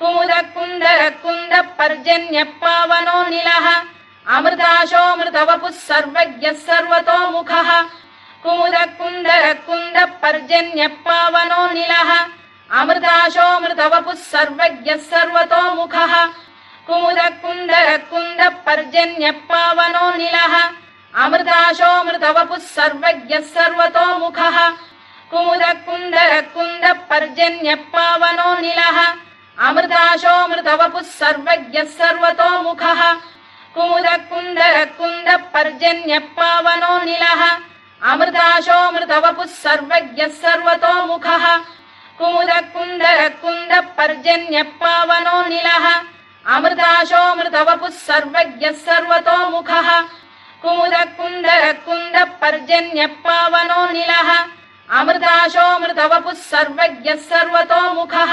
कुमुद कुंदर कुंद पर्जन्य पावनो नीलः अमृताशोऽमृतवपुः सर्वज्ञः सर्वतोमुखः कुमुद कुंदर कुंद पर्जन्य पावनो नीलः अमृताशोऽमृतवपुः सर्वज्ञः सर्वतोमुखः कुमुद कुंदर कुंद पर्जन्य पावनो नीलः अमृताशोऽमृतवपुः सर्वज्ञः सर्वतोमुखः कुमुद कुंदर कुंद पर्जन्य पावनो नीलः अमृताशोऽमृतवपुः सर्वज्ञः सर्वतोमुखः कुमुद कुंदर कुंद पर्जन्य पावनो नीलः अमृताशोऽमृतवपुः सर्वज्ञः सर्वतोमुखः कुमुद कुंदर कुंद पर्जन्य पावनो नीलः अमृताशोऽमृतवपुः सर्वज्ञः सर्वतोमुखः कुमुद कुंदर कुंद पर्जन्य पावनो नीलः अमृताशोऽमृतवपुः सर्वज्ञः सर्वतोमुखः